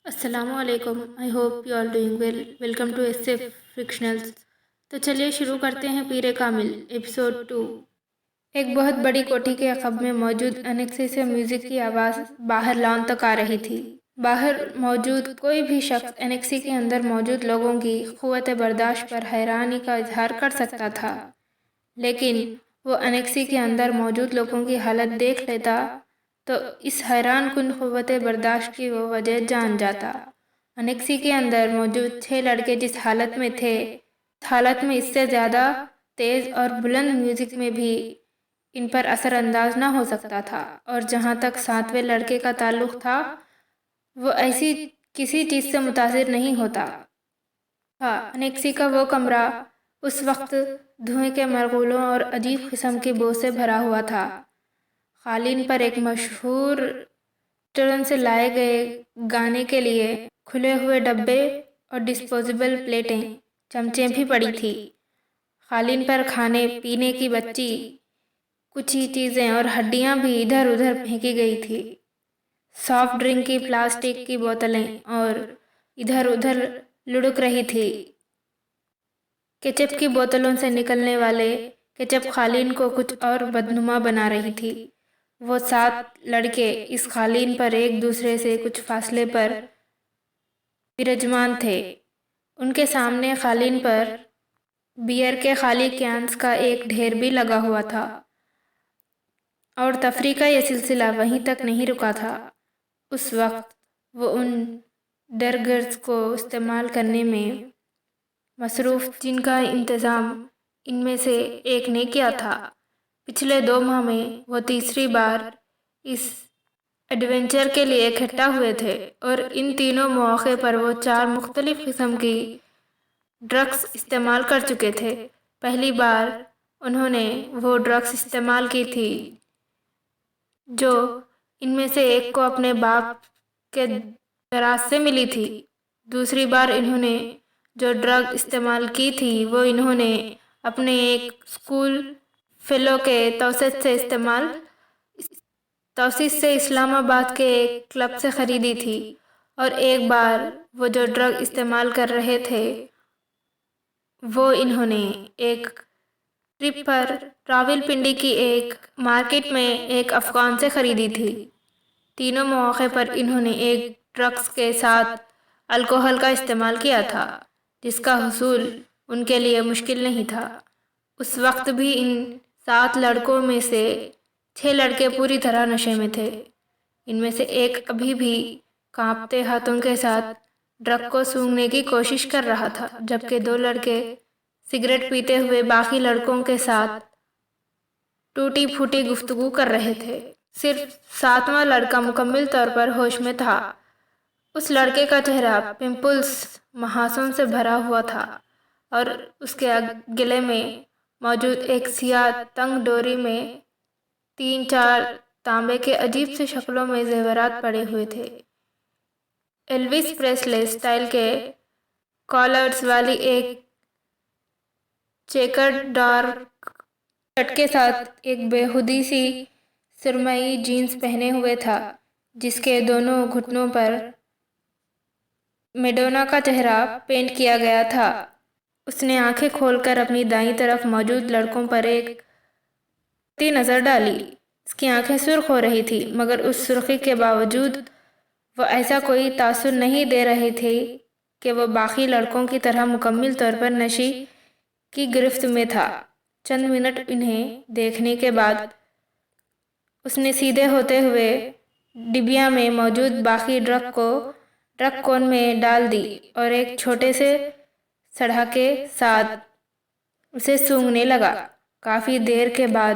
السلام علیکم. I hope you are doing well. Welcome to S F fictionals. تو چلیے شروع کرتے ہیں پیر کامل ایپیسوڈ 2. ایک بہت بڑی کوٹھی کے عقب میں موجود انیکسی سے میوزک کی آواز باہر لان تک آ رہی تھی. باہر موجود کوئی بھی شخص انیکسی کے اندر موجود لوگوں کی قوت برداشت پر حیرانی کا اظہار کر سکتا تھا، لیکن وہ انیکسی کے اندر موجود لوگوں کی حالت دیکھ لیتا تو اس حیران کن قوت برداشت کی وہ وجہ جان جاتا. انیکسی کے اندر موجود 6 لڑکے جس حالت میں تھے، اس حالت میں اس سے زیادہ تیز اور بلند میوزک میں بھی ان پر اثر انداز نہ ہو سکتا تھا. اور جہاں تک 7ویں لڑکے کا تعلق تھا، وہ ایسی کسی چیز سے متاثر نہیں ہوتا تھا. انیکسی کا وہ کمرہ اس وقت دھوئیں کے مرغولوں اور عجیب قسم کی بو سے بھرا ہوا تھا. قالین پر ایک مشہور ریسٹورنٹ سے لائے گئے گانے کے لیے کھلے ہوئے ڈبے اور ڈسپوزیبل پلیٹیں، چمچے بھی پڑی تھی. قالین پر کھانے پینے کی بچی کچھ ہی چیزیں اور ہڈیاں بھی ادھر ادھر پھینکی گئی تھی. سافٹ ڈرنک کی پلاسٹک کی بوتلیں اور ادھر ادھر لڑک رہی تھی. کیچپ کی بوتلوں سے نکلنے والے کیچپ قالین کو کچھ اور بدنما بنا رہی تھی. وہ 7 لڑکے اس قالین پر ایک دوسرے سے کچھ فاصلے پر براجمان تھے. ان کے سامنے قالین پر بیئر کے خالی کینز کا ایک ڈھیر بھی لگا ہوا تھا، اور تفریح کا یہ سلسلہ وہیں تک نہیں رکا تھا. اس وقت وہ ان ڈرگرز کو استعمال کرنے میں مصروف جن کا انتظام ان میں سے ایک نے کیا تھا. پچھلے 2 ماہ میں وہ تیسری بار اس ایڈونچر کے لیے اکٹھا ہوئے تھے، اور ان تینوں مواقع پر وہ 4 مختلف قسم کی ڈرگس استعمال کر چکے تھے. پہلی بار انہوں نے وہ ڈرگس استعمال کی تھی جو ان میں سے ایک کو اپنے باپ کے دراز سے ملی تھی. دوسری بار انہوں نے جو ڈرگ استعمال کی تھی وہ انہوں نے اپنے ایک اسکول فیلو کے توسیط سے اسلام آباد کے ایک کلب سے خریدی تھی. اور ایک بار وہ جو ڈرگ استعمال کر رہے تھے وہ انہوں نے ایک ٹرپ پر راول پنڈی کی ایک مارکیٹ میں ایک افغان سے خریدی تھی. تینوں مواقع پر انہوں نے ایک ڈرگس کے ساتھ الکوہل کا استعمال کیا تھا، جس کا حصول ان کے لیے مشکل نہیں تھا. اس وقت بھی ان 7 لڑکوں میں سے 6 لڑکے پوری طرح نشے میں تھے. ان میں سے ایک ابھی بھی کانپتے ہاتھوں کے ساتھ ڈرگ کو سونگھنے کی کوشش کر رہا تھا، جبکہ 2 لڑکے سگریٹ پیتے ہوئے باقی لڑکوں کے ساتھ ٹوٹی پھوٹی گفتگو کر رہے تھے. صرف 7واں لڑکا مکمل طور پر ہوش میں تھا. اس لڑکے کا چہرہ پمپلز، محاسوں سے بھرا ہوا تھا، اور اس کے گلے میں موجود ایک سیاہ تنگ ڈوری میں 3-4 تانبے کے عجیب سے شکلوں میں زیورات پڑے ہوئے تھے. ایلوس پریسلے سٹائل کے کالرز والی ایک چیکرڈ ڈارک شرٹ کے ساتھ ایک بیہودی سی سرمئی جینز پہنے ہوئے تھا، جس کے دونوں گھٹنوں پر میڈونا کا چہرہ پینٹ کیا گیا تھا. اس نے آنکھیں کھول کر اپنی دائیں طرف موجود لڑکوں پر ایک کرتی نظر ڈالی. اس کی آنکھیں سرخ ہو رہی تھی، مگر اس سرخی کے باوجود وہ ایسا کوئی تاثر نہیں دے رہی تھی کہ وہ باقی لڑکوں کی طرح مکمل طور پر نشے کی گرفت میں تھا. چند منٹ انہیں دیکھنے کے بعد اس نے سیدھے ہوتے ہوئے ڈبیا میں موجود باقی ڈرگ کو ڈرگ کون میں ڈال دی اور ایک چھوٹے سے سڑھا کے ساتھ اسے سونگھنے لگا. کافی دیر کے بعد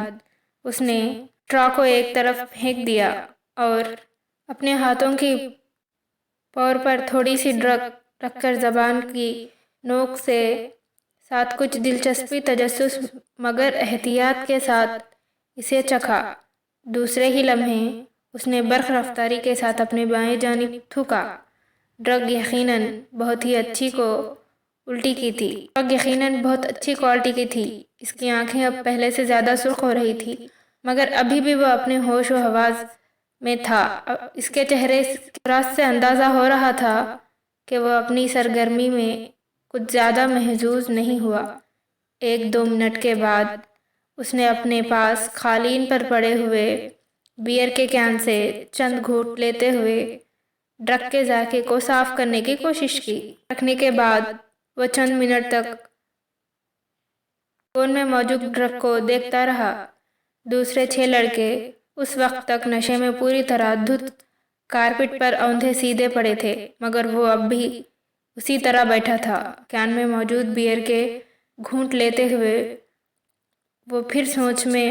اس نے ٹرا کو ایک طرف پھینک دیا اور اپنے ہاتھوں کی پور پر تھوڑی سی ڈرگ رکھ کر زبان کی نوک سے ساتھ کچھ دلچسپی تجسس مگر احتیاط کے ساتھ اسے چکھا. دوسرے ہی لمحے اس نے برق رفتاری کے ساتھ اپنے بائیں جانب تھوکا. ڈرگ یقیناً بہت ہی اچھی کو الٹی کی تھی. ڈرگ یقیناً بہت اچھی کوالٹی کی تھی. اس کی آنکھیں اب پہلے سے زیادہ سرخ ہو رہی تھی، مگر ابھی بھی وہ اپنے ہوش و حواس میں تھا۔ اس کے چہرے سے اندازہ ہو رہا تھا کہ وہ اپنی سرگرمی میں کچھ زیادہ محظوظ نہیں ہوا۔ 1-2 منٹ کے بعد اس نے اپنے پاس قالین پر پڑے ہوئے بیئر کے کین سے چند گھونٹ لیتے ہوئے ڈرگ کے ذائقے کو صاف کرنے کی کوشش کی۔ رکھنے کے بعد وہ چند منٹ تک فون میں موجود ڈرگ کو دیکھتا رہا۔ دوسرے 6 لڑکے اس وقت تک نشے میں پوری طرح دھت کارپٹ پر اوندھے سیدھے پڑے تھے، مگر وہ اب بھی اسی طرح بیٹھا تھا، کین میں موجود بیئر کے گھونٹ لیتے ہوئے۔ وہ پھر سوچ میں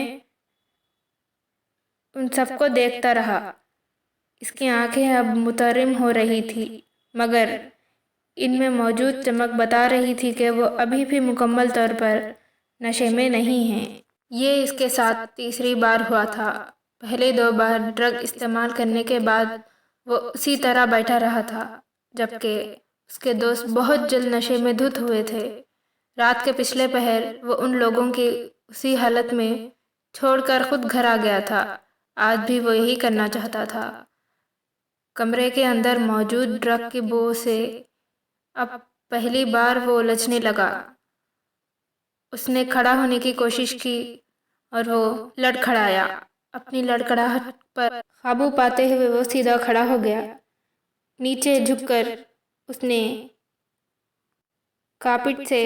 ان سب کو دیکھتا رہا۔ اس کی آنکھیں اب مترم ہو رہی تھی، مگر ان میں موجود چمک بتا رہی تھی کہ وہ ابھی بھی مکمل طور پر نشے میں نہیں ہیں۔ یہ اس کے ساتھ تیسری بار ہوا تھا۔ پہلے 2 بار ڈرگ استعمال کرنے کے بعد وہ اسی طرح بیٹھا رہا تھا، جبکہ اس کے دوست بہت جلد نشے میں دھت ہوئے تھے۔ رات کے پچھلے پہر وہ ان لوگوں کی اسی حالت میں چھوڑ کر خود گھر آ گیا تھا۔ آج بھی وہ یہی کرنا چاہتا تھا۔ کمرے کے اندر موجود ڈرگ کی بو سے اب پہلی بار وہ الجھنے لگا۔ اس نے کھڑا ہونے کی کوشش کی اور وہ لڑکھڑایا۔ اپنی لڑکھڑاہٹ پر قابو پاتے ہوئے وہ سیدھا کھڑا ہو گیا۔ نیچے جھک کر اس نے کارپٹ سے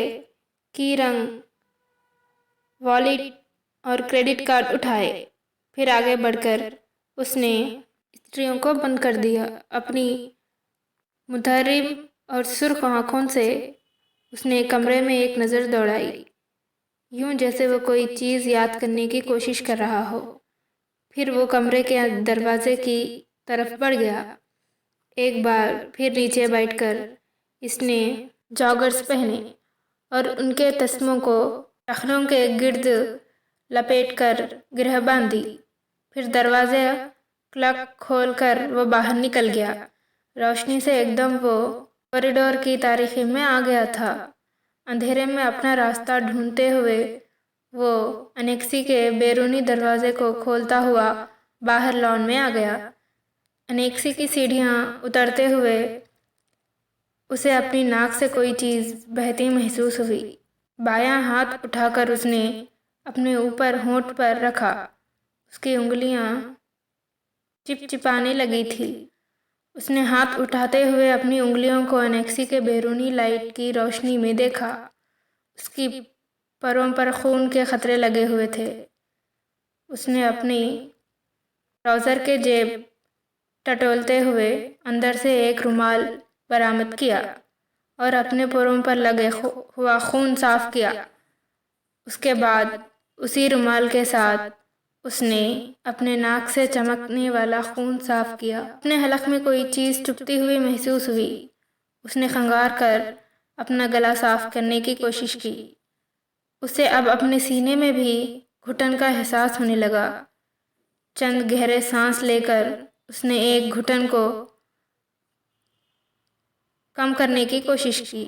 کی رنگ، والیٹ اور کریڈٹ کارڈ اٹھائے۔ پھر آگے بڑھ کر اس نے استریوں کو بند کر دیا۔ اپنی متحرک اور سرخ آنکھوں سے اس نے کمرے میں ایک نظر دوڑائی، یوں جیسے وہ کوئی چیز یاد کرنے کی کوشش کر رہا ہو۔ پھر وہ کمرے کے دروازے کی طرف بڑھ گیا۔ ایک بار پھر نیچے بیٹھ کر اس نے جاگرز پہنے اور ان کے تسموں کو ٹخنوں کے گرد لپیٹ کر گرہ باندھ دی۔ پھر دروازے کلک کھول کر وہ باہر نکل گیا۔ روشنی سے ایک دم وہ کوریڈور کی تاریکی میں آ گیا تھا۔ اندھیرے میں اپنا راستہ ڈھونڈتے ہوئے وہ انیکسی کے بیرونی دروازے کو کھولتا ہوا باہر لان میں آ گیا۔ انیکسی کی سیڑھیاں اترتے ہوئے اسے اپنی ناک سے کوئی چیز بہتی محسوس ہوئی۔ بایاں ہاتھ اٹھا کر اس نے اپنے اوپر ہونٹ پر رکھا۔ اس کی انگلیاں چپچپانے لگی تھی۔ اس نے ہاتھ اٹھاتے ہوئے اپنی انگلیوں کو انیکسی کے بیرونی لائٹ کی روشنی میں دیکھا۔ اس کی پروں پر خون کے قطرے لگے ہوئے تھے۔ اس نے اپنی ٹراؤزر کے جیب ٹٹولتے ہوئے اندر سے ایک رومال برآمد کیا اور اپنے پروں پر لگے ہوا خون صاف کیا۔ اس کے بعد اسی رومال کے ساتھ اس نے اپنے ناک سے چمکنے والا خون صاف کیا۔ اپنے حلق میں کوئی چیز چبھتی ہوئی محسوس ہوئی۔ اس نے کھنگار کر اپنا گلا صاف کرنے کی کوشش کی۔ اسے اب اپنے سینے میں بھی گھٹن کا احساس ہونے لگا۔ چند گہرے سانس لے کر اس نے ایک گھٹن کو کم کرنے کی کوشش کی۔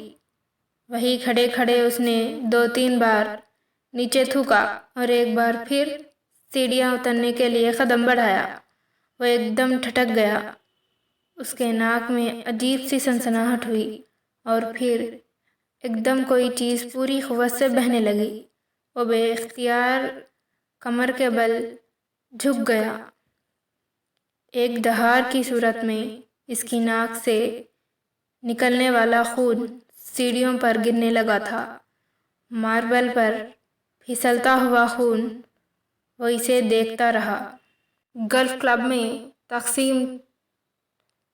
وہیں کھڑے کھڑے اس نے 2-3 بار نیچے تھوکا اور ایک بار پھر سیڑھیاں اترنے کے لیے قدم بڑھایا۔ وہ ایک دم ٹھٹک گیا۔ اس کے ناک میں عجیب سی سنسناہٹ ہوئی اور پھر ایک دم کوئی چیز پوری قوت سے بہنے لگی۔ وہ بے اختیار کمر کے بل جھک گیا۔ ایک دہاڑ کی صورت میں اس کی ناک سے نکلنے والا خون سیڑھیوں پر گرنے لگا تھا، ماربل پر پھسلتا ہوا خون۔ وہ اسے دیکھتا رہا۔ گلف کلب میں تقسیم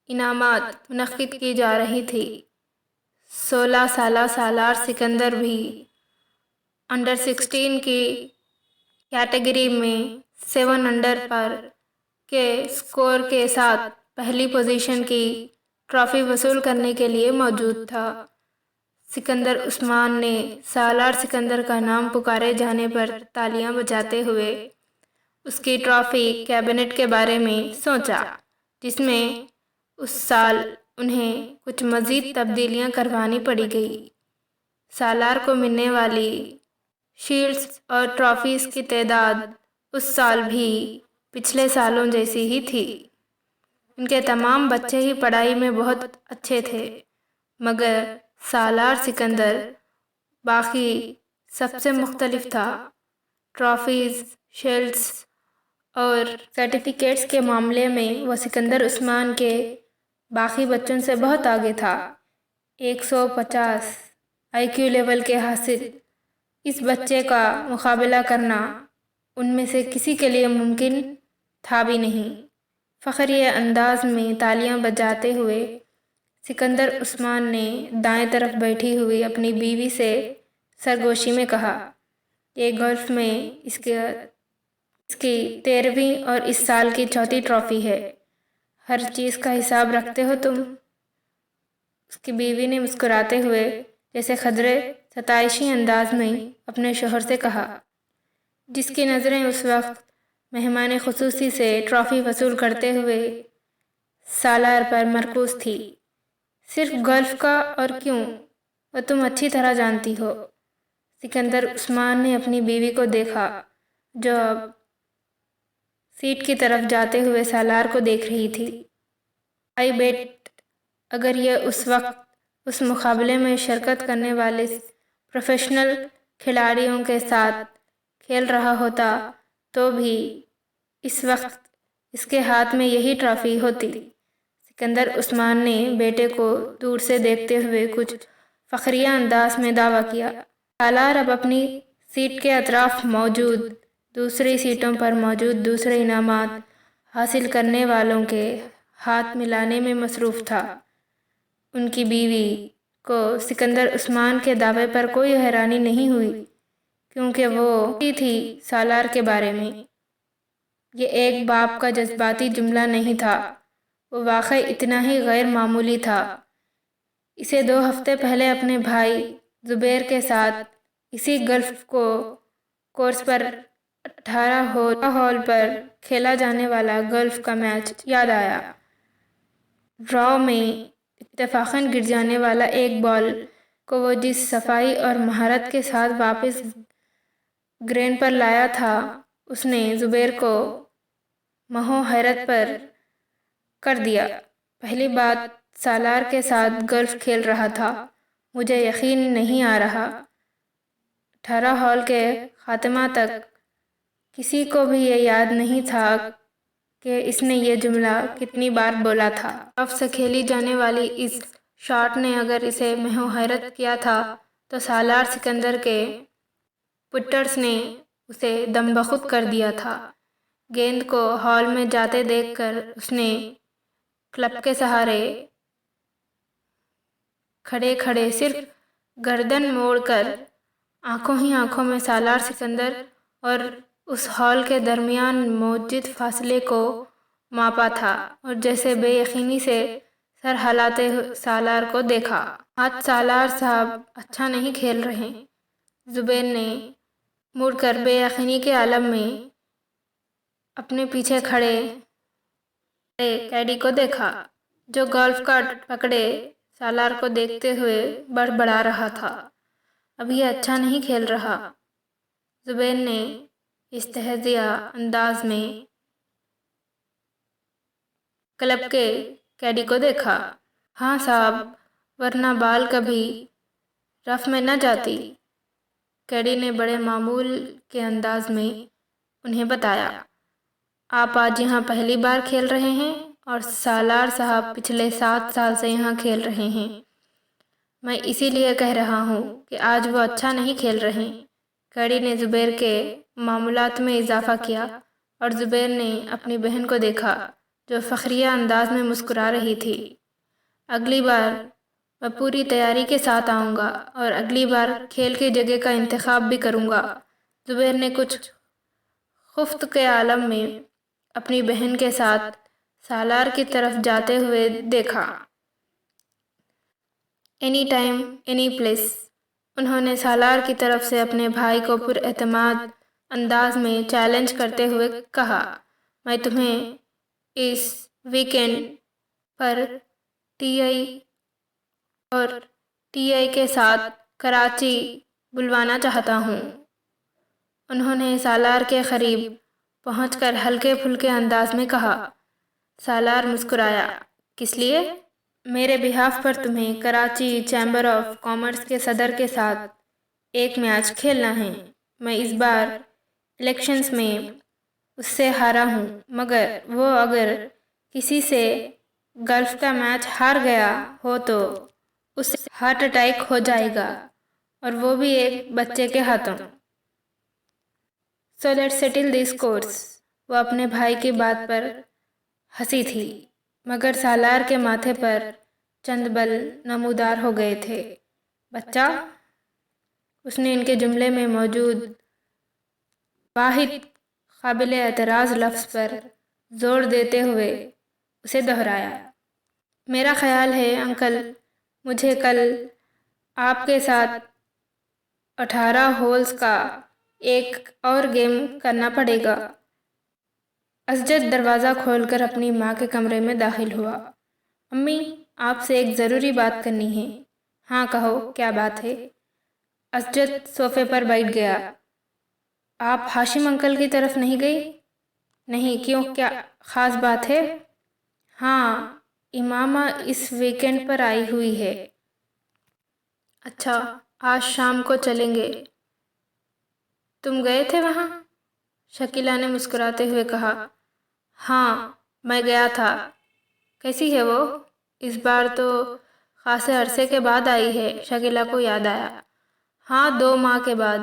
انعامات منعقد کی جا رہی تھی۔ 16 سالہ سالار سکندر بھی انڈر 16 کی کیٹیگری میں 7 انڈر پر کے اسکور کے ساتھ پہلی پوزیشن کی ٹرافی وصول کرنے کے لیے موجود تھا۔ سکندر عثمان نے سالار سکندر کا نام پکارے جانے پر تالیاں بجاتے ہوئے اس کی ٹرافی کیبنٹ کے بارے میں سوچا، جس میں اس سال انہیں کچھ مزید تبدیلیاں کروانی پڑ گئی۔ سالار کو ملنے والی شیلڈز اور ٹرافیز کی تعداد اس سال بھی پچھلے سالوں جیسی ہی تھی۔ ان کے تمام بچے ہی پڑھائی میں بہت اچھے تھے، مگر سالار سکندر باقی سب سے مختلف تھا۔ ٹرافیز، شیلڈز اور سرٹیفکیٹس کے معاملے میں وہ سکندر عثمان کے باقی بچوں سے بہت آگے تھا۔ 150 IQ لیول کے حاصل اس بچے کا مقابلہ کرنا ان میں سے کسی کے لیے ممکن تھا بھی نہیں۔ فخریہ انداز میں تالیاں بجاتے ہوئے سکندر عثمان نے دائیں طرف بیٹھی ہوئی اپنی بیوی سے سرگوشی میں کہا، یہ گولف میں اس کی 13ویں اور اس سال کی چوتھی ٹرافی ہے۔ ہر چیز کا حساب رکھتے ہو تم؟ اس کی بیوی نے مسکراتے ہوئے جیسے خدرے ستائشی انداز میں اپنے شوہر سے کہا، جس کی نظریں اس وقت مہمان خصوصی سے ٹرافی وصول کرتے ہوئے سالار پر مرکوز تھی۔ صرف گولف کا؟ اور کیوں؟ وہ تم اچھی طرح جانتی ہو۔ سکندر عثمان نے اپنی بیوی کو دیکھا جو اب سیٹ کی طرف جاتے ہوئے سالار کو دیکھ رہی تھی۔ آئی بیٹ اگر یہ اس وقت اس مقابلے میں شرکت کرنے والے پروفیشنل کھلاڑیوں کے ساتھ کھیل رہا ہوتا تو بھی اس وقت اس کے ہاتھ میں یہی ٹرافی ہوتی۔ سکندر عثمان نے بیٹے کو دور سے دیکھتے ہوئے کچھ فخریہ انداز میں دعویٰ کیا۔ سالار اب اپنی سیٹ کے اطراف موجود دوسری سیٹوں پر موجود دوسرے انعامات حاصل کرنے والوں کے ہاتھ ملانے میں مصروف تھا۔ ان کی بیوی کو سکندر عثمان کے دعوے پر کوئی حیرانی نہیں ہوئی، کیونکہ وہ جانتی تھی سالار کے بارے میں۔ یہ ایک باپ کا جذباتی جملہ نہیں تھا، وہ واقعی اتنا ہی غیر معمولی تھا۔ اسے 2 ہفتے پہلے اپنے بھائی زبیر کے ساتھ اسی گولف کورس پر 18 ہول پر کھیلا جانے والا گولف کا میچ یاد آیا۔ ڈراء میں اتفاقاً گر جانے والا ایک بال کو وہ جس صفائی اور مہارت کے ساتھ واپس گرین پر لایا تھا، اس نے زبیر کو محو حیرت پر کر دیا۔ پہلی بات سالار کے ساتھ گولف کھیل رہا تھا، مجھے یقین نہیں آ رہا۔ 18 ہول کے خاتمہ تک کسی کو بھی یہ یاد نہیں تھا کہ اس نے یہ جملہ کتنی بار بولا تھا۔ رف سے کھیلی جانے والی اس شاٹ نے اگر اسے محو حیرت کیا تھا تو سالار سکندر کے پٹرز نے اسے دم بخود کر دیا تھا۔ گیند کو ہال میں جاتے دیکھ کر اس نے کلب کے سہارے کھڑے کھڑے صرف گردن موڑ کر آنکھوں ہی آنکھوں میں سالار سکندر اور اس ہال کے درمیان موجود فاصلے کو ماپا تھا اور جیسے بے یقینی سے سر ہلاتے سالار کو دیکھا۔ آج سالار صاحب اچھا نہیں کھیل رہے۔ زبیر نے مڑ کر بے یقینی کے عالم میں اپنے پیچھے کھڑے کیڈی کو دیکھا، جو گولف کارٹ پکڑے سالار کو دیکھتے ہوئے بڑبڑا رہا تھا، اب یہ اچھا نہیں کھیل رہا۔ زبیر نے استہزائیہ انداز میں کلب کے کیڈی کو دیکھا۔ ہاں صاحب، ورنہ بال کبھی رف میں نہ جاتی۔ کیڈی نے بڑے معمول کے انداز میں انہیں بتایا، آپ آج یہاں پہلی بار کھیل رہے ہیں اور سالار صاحب پچھلے 7 سال سے یہاں کھیل رہے ہیں۔ میں اسی لیے کہہ رہا ہوں کہ آج وہ اچھا نہیں کھیل رہے۔ کیڈی نے زبیر کے معمولات میں اضافہ کیا اور زبیر نے اپنی بہن کو دیکھا جو فخریہ انداز میں مسکرا رہی تھی۔ اگلی بار میں پوری تیاری کے ساتھ آؤں گا اور اگلی بار کھیل کی جگہ کا انتخاب بھی کروں گا۔ زبیر نے کچھ خفت کے عالم میں اپنی بہن کے ساتھ سالار کی طرف جاتے ہوئے دیکھا۔ اینی ٹائم اینی پلیس، انہوں نے سالار کی طرف سے اپنے بھائی کو پر اعتماد انداز میں چیلنج کرتے ہوئے کہا، میں تمہیں اس ویکنڈ پر ٹی آئی کے ساتھ کراچی بلوانا چاہتا ہوں۔ انہوں نے سالار کے قریب پہنچ کر ہلکے پھلکے انداز میں کہا۔ سالار مسکرایا۔ کس لیے؟ میرے بہاف پر تمہیں کراچی چیمبر آف کامرس کے صدر کے ساتھ ایک میچ کھیلنا ہے۔ میں اس بار الیکشنز میں اس سے ہارا ہوں، مگر وہ اگر کسی سے گلف کا میچ ہار گیا ہو تو اسے ہارٹ اٹیک ہو جائے گا، اور وہ بھی ایک بچے کے ہاتھوں۔ So let's settle this course. وہ اپنے بھائی کی بات پر ہنسی تھی، مگر سالار کے ماتھے پر چند بل نمودار ہو گئے تھے۔ بچہ؟ اس نے ان کے جملے میں موجود واحد قابل اعتراض لفظ پر زور دیتے ہوئے اسے دہرایا۔ میرا خیال ہے انکل، مجھے کل آپ کے ساتھ 18 ہولز کا ایک اور گیم کرنا پڑے گا۔ اسجد دروازہ کھول کر اپنی ماں کے کمرے میں داخل ہوا۔ امی، آپ سے ایک ضروری بات کرنی ہے۔ ہاں کہو، کیا بات ہے؟ اسجد صوفے پر بیٹھ گیا۔ آپ ہاشم انکل کی طرف نہیں گئی؟ نہیں، کیوں، کیا خاص بات ہے؟ ہاں، امامہ اس ویکنڈ پر آئی ہوئی ہے۔ اچھا، آج شام کو چلیں گے۔ تم گئے تھے وہاں؟ شکیلہ نے مسکراتے ہوئے کہا۔ ہاں، میں گیا تھا۔ کیسی ہے وہ؟ اس بار تو خاصے عرصے کے بعد آئی ہے، شکیلہ کو یاد آیا۔ ہاں، 2 ماہ کے بعد۔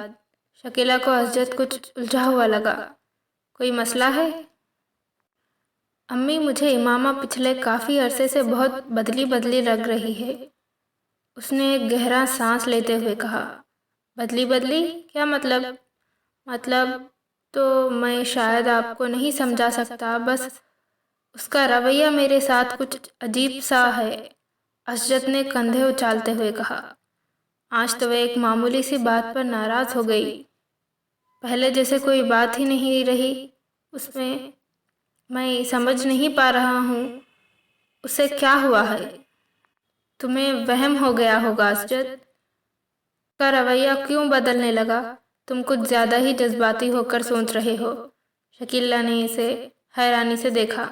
شکیلہ کو اسجد کچھ الجھا ہوا لگا۔ کوئی مسئلہ ہے؟ امی، مجھے امامہ پچھلے کافی عرصے سے بہت بدلی بدلی لگ رہی ہے۔ اس نے ایک گہرا سانس لیتے ہوئے کہا۔ بدلی بدلی؟ کیا مطلب؟ مطلب تو میں شاید آپ کو نہیں سمجھا سکتا، بس اس کا رویہ میرے ساتھ کچھ عجیب سا ہے، اسجد نے کندھے اچھالتے ہوئے کہا۔ آج تو وہ ایک معمولی سی بات پر ناراض ہو گئی، پہلے جیسے کوئی بات ہی نہیں رہی اس میں سمجھ نہیں پا رہا ہوں اسے کیا ہوا ہے۔ تمہیں وہم ہو گیا ہوگا اسجد، کا رویہ کیوں بدلنے لگا؟ تم کچھ زیادہ ہی جذباتی ہو کر سوچ رہے ہو۔ شکیلہ نے اسے حیرانی سے دیکھا۔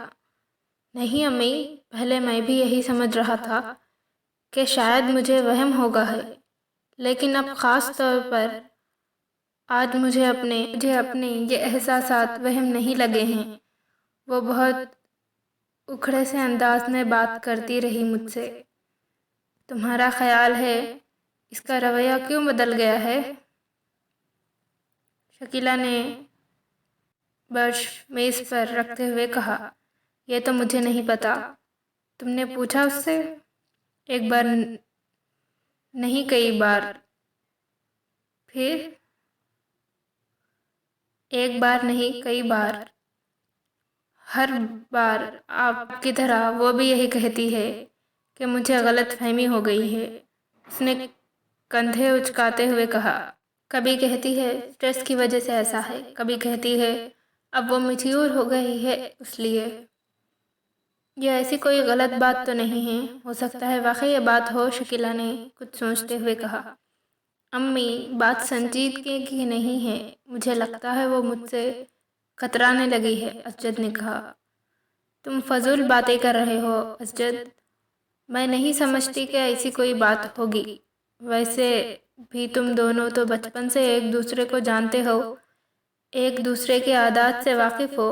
نہیں امی، پہلے میں بھی یہی سمجھ رہا تھا کہ شاید مجھے وہم ہوگا ہے، لیکن اب خاص طور پر آج مجھے اپنے یہ احساسات وہم نہیں لگے ہیں۔ وہ بہت اکھڑے سے انداز میں بات کرتی رہی مجھ سے۔ تمہارا خیال ہے اس کا رویہ کیوں بدل گیا ہے؟ شکیلہ نے برش میز پر رکھتے ہوئے کہا۔ یہ تو مجھے نہیں پتا۔ تم نے پوچھا اس سے؟ ایک بار نہیں، کئی بار۔ پھر؟ ایک بار نہیں، کئی بار۔ ہر بار آپ کی طرح وہ بھی یہی کہتی ہے کہ مجھے غلط فہمی ہو گئی ہے۔ اس نے کندھے اچکاتے ہوئے کہا۔ کبھی کہتی ہے اسٹریس کی وجہ سے ایسا ہے، کبھی کہتی ہے اب وہ میچیور ہو گئی ہے اس لیے۔ یہ ایسی کوئی غلط بات تو نہیں ہے؟ ہو سکتا ہے واقعی یہ بات ہو، شکیلہ نے کچھ سوچتے ہوئے کہا۔ امی، بات سنجیدگی کی نہیں ہے، مجھے لگتا ہے وہ مجھ سے کترانے لگی ہے، اسجد نے کہا۔ تم فضول باتیں کر رہے ہو اسجد، میں نہیں سمجھتی کہ ایسی کوئی بات ہوگی۔ ویسے بھی تم دونوں تو بچپن سے ایک دوسرے کو جانتے ہو، ایک دوسرے کے عادات سے واقف ہو۔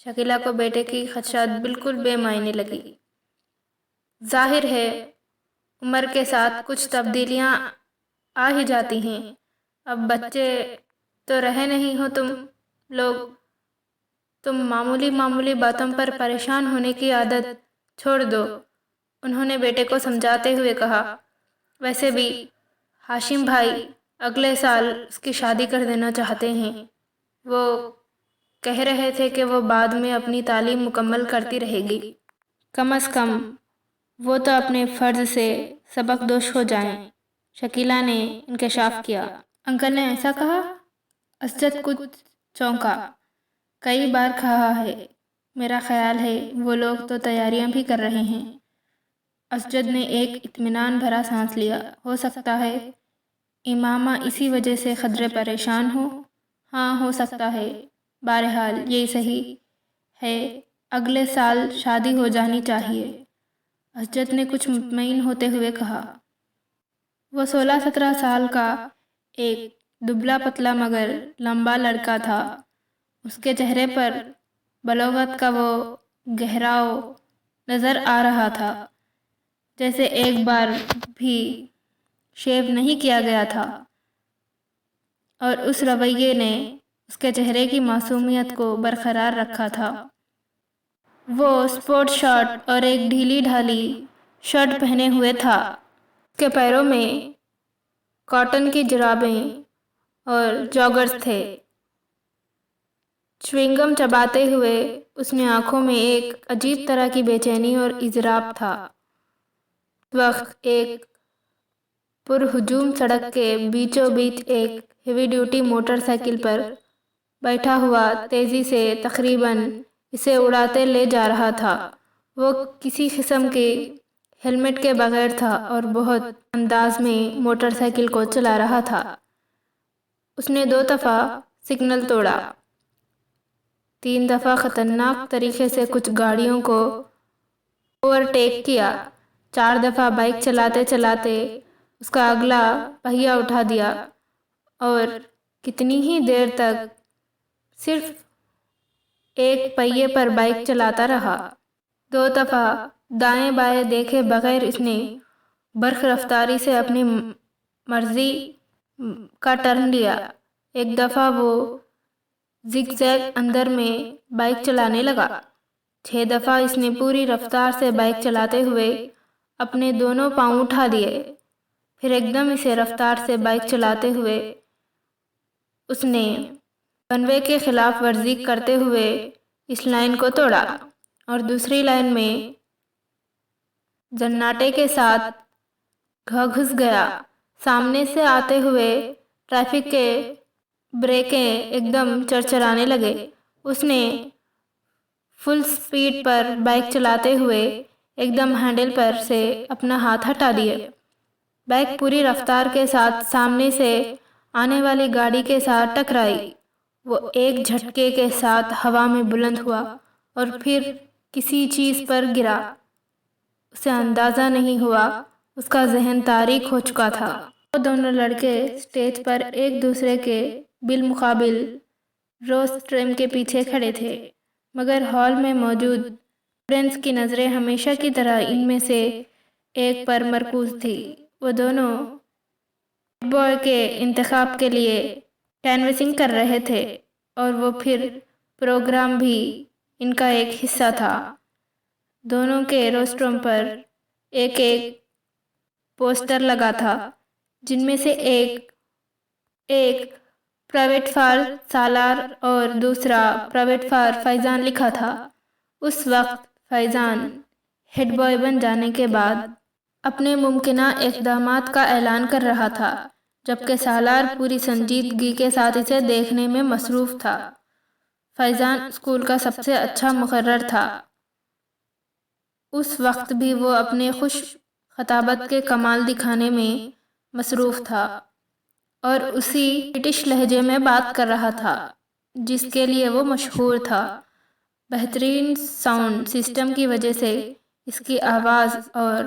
شکیلہ کو بیٹے کی خدشات بالکل بے معنی لگی۔ ظاہر ہے عمر کے ساتھ کچھ تبدیلیاں آ ہی جاتی ہیں، اب بچے تو رہے نہیں ہو تم لوگ، تم معمولی باتوں پر پریشان ہونے کی عادت چھوڑ دو، انہوں نے بیٹے کو سمجھاتے ہوئے کہا۔ ویسے بھی ہاشم بھائی اگلے سال اس کی شادی کر دینا چاہتے ہیں، وہ کہہ رہے تھے کہ وہ بعد میں اپنی تعلیم مکمل کرتی رہے گی۔ کم از کم وہ تو اپنے فرض سے سبق دوش ہو جائیں، شکیلہ نے انکشاف کیا۔ انکل نے ایسا کہا؟ اسجد کچھ چونکا۔ کئی بار کہا ہے، میرا خیال ہے وہ لوگ تو تیاریاں بھی کر رہے ہیں۔ اسجد نے ایک اطمینان بھرا سانس لیا۔ ہو سکتا ہے امامہ اسی وجہ سے قدرے پریشان ہو۔ ہاں، ہو سکتا ہے۔ بہرحال یہ صحیح ہے اگلے سال شادی ہو جانی چاہیے، اسجد نے کچھ مطمئن ہوتے ہوئے کہا۔ وہ 16-17 سال کا ایک دبلا پتلا مگر لمبا لڑکا تھا۔ اس کے چہرے پر بلوغت کا وہ گہراؤ نظر آ رہا تھا جیسے ایک بار بھی شیو نہیں کیا گیا تھا، اور اس رویے نے اس کے چہرے کی معصومیت کو برقرار رکھا تھا۔ وہ سپورٹ شارٹ اور ایک ڈھیلی ڈھالی شرٹ پہنے ہوئے تھا۔ اس کے پیروں میں کاٹن کی جرابیں اور جاگرز تھے۔ چوئنگم چباتے ہوئے اس نے آنکھوں میں ایک عجیب طرح کی بے چینی اور اضطراب تھا۔ اس وقت ایک پرہجوم سڑک کے بیچوں بیچ ایک ہیوی ڈیوٹی موٹر سائیکل پر بیٹھا ہوا تیزی سے تقریباً اسے اڑاتے لے جا رہا تھا۔ وہ کسی قسم کی ہیلمٹ کے بغیر تھا اور بہت انداز میں موٹر سائیکل کو چلا رہا تھا۔ اس نے 2 دفعہ سگنل توڑا، 3 دفعہ خطرناک طریقے سے کچھ گاڑیوں کو اوورٹیک کیا، 4 دفعہ بائک چلاتے چلاتے اس کا اگلا پہیہ اٹھا دیا، اور کتنی ہی دیر تک صرف ایک پہیے پر بائک چلاتا رہا۔ 2 دفعہ دائیں بائیں دیکھے بغیر اس نے برق رفتاری سے اپنی مرضی کا ٹرن لیا۔ ایک دفعہ وہ زگ زیگ اندر میں بائک چلانے لگا۔ 6 دفعہ اس نے پوری رفتار سے بائک چلاتے ہوئے اپنے دونوں پاؤں اٹھا دیے، پھر ایک دم اسے رفتار سے بائک چلاتے ہوئے اس نے ون وے کے خلاف ورزی کرتے ہوئے اس لائن کو توڑا اور دوسری لائن میں زناٹے کے ساتھ گھس گیا۔ سامنے سے آتے ہوئے ٹریفک کے بریکیں ایک دم چرچرانے لگے۔ اس نے فل سپیڈ پر بائک چلاتے ہوئے ایک دم ہینڈل پر سے اپنا ہاتھ ہٹا دیے۔ بائک پوری رفتار کے ساتھ سامنے سے آنے والی گاڑی کے ساتھ ٹکرائی۔ وہ ایک جھٹکے کے ساتھ ہوا میں بلند ہوا اور پھر کسی چیز پر گرا۔ اسے اندازہ نہیں ہوا، اس کا ذہن تاریک ہو چکا تھا۔ وہ دونوں لڑکے سٹیج پر ایک دوسرے کے بالمقابل روسٹرم کے پیچھے کھڑے تھے، مگر ہال میں موجود آڈینس کی نظریں ہمیشہ کی طرح ان میں سے ایک پر مرکوز تھی۔ وہ دونوں ہیڈ بوائے کے انتخاب کے لیے کینویسنگ کر رہے تھے، اور وہ پھر پروگرام بھی ان کا ایک حصہ تھا۔ دونوں کے روسٹرم پر ایک ایک پوسٹر لگا تھا، جن میں سے ایک پرائیویٹ فار سالار اور دوسرا پرائیویٹ فار فیضان لکھا تھا۔ اس وقت فیضان ہیڈ بوائے بن جانے کے بعد اپنے ممکنہ اقدامات کا اعلان کر رہا تھا، جبکہ سالار پوری سنجیدگی کے ساتھ اسے دیکھنے میں مصروف تھا۔ فیضان اسکول کا سب سے اچھا مقرر تھا۔ اس وقت بھی وہ اپنے خوش خطابت کے کمال دکھانے میں مصروف تھا اور اسی برٹش لہجے میں بات کر رہا تھا جس کے لیے وہ مشہور تھا۔ بہترین ساؤنڈ سسٹم کی وجہ سے اس کی آواز اور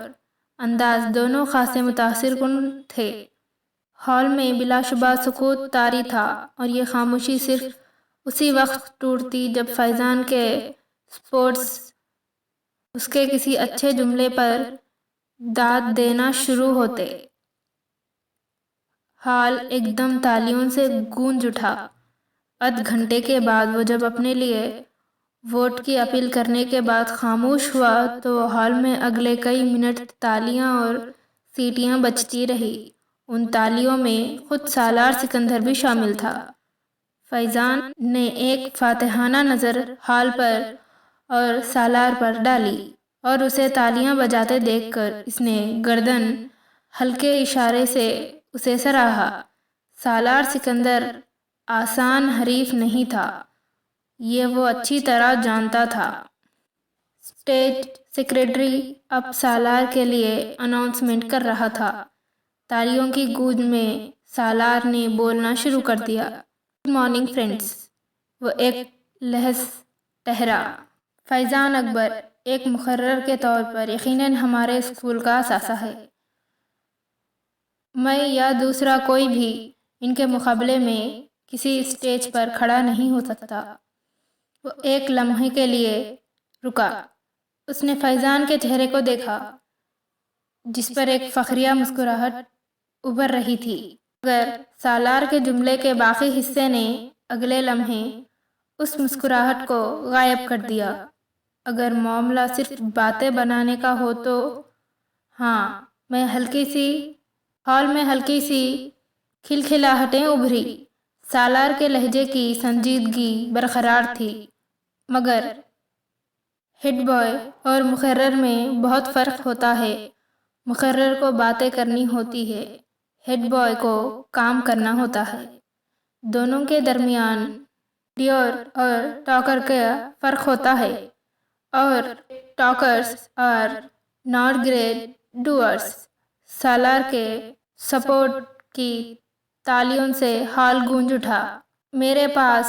انداز دونوں خاصے متاثر کن تھے۔ ہال میں بلا شبہ سکوت طاری تھا، اور یہ خاموشی صرف اسی وقت ٹوٹتی جب فیضان کے سپورٹس اس کے کسی اچھے جملے پر داد دینا شروع ہوتے۔ ہال ایک دم تالیوں سے گونج اٹھا۔ آدھ گھنٹے کے بعد وہ جب اپنے لیے ووٹ کی اپیل کرنے کے بعد خاموش ہوا تو ہال میں اگلے کئی منٹ تالیاں اور سیٹیاں بجتی رہی۔ ان تالیوں میں خود سالار سکندر بھی شامل تھا۔ فیضان نے ایک فاتحانہ نظر ہال پر اور سالار پر ڈالی، اور اسے تالیاں بجاتے دیکھ کر اس نے گردن ہلکے اشارے سے اسے سراہا۔ سالار سکندر آسان حریف نہیں تھا، یہ وہ اچھی طرح جانتا تھا۔ اسٹیج سیکرٹری اب سالار کے لیے اناؤنسمنٹ کر رہا تھا۔ تالیوں کی گونج میں سالار نے بولنا شروع کر دیا۔ Good morning friends. وہ ایک لحظ ٹھہرا، فیضان اکبر ایک مقرر کے طور پر یقیناً ہمارے اسکول کا اثاثہ ہے۔ میں یا دوسرا کوئی بھی ان کے مقابلے میں کسی اسٹیج پر کھڑا نہیں ہو سکتا۔ وہ ایک لمحے کے لیے رکا۔ اس نے فیضان کے چہرے کو دیکھا جس پر ایک فخریہ مسکراہٹ ابھر رہی تھی، مگر سالار کے جملے کے باقی حصے نے اگلے لمحے اس مسکراہٹ کو غائب کر دیا۔ اگر معاملہ صرف باتیں بنانے کا ہو تو ہاں، ہال میں ہلکی سی کھلکھلاہٹیں ابھری۔ سالار کے لہجے کی سنجیدگی برقرار تھی، مگر ہیڈ بوائے اور مقرر میں بہت فرق ہوتا ہے۔ مقرر کو باتیں کرنی ہوتی ہے، ہیڈ بوائے کو کام کرنا ہوتا ہے۔ دونوں کے درمیان ڈیور اور ٹاکر کا فرق ہوتا ہے، اور talkers are not great doers. Salar کے سپورٹ کی تالیوں سے ہال گونج اٹھا۔ میرے پاس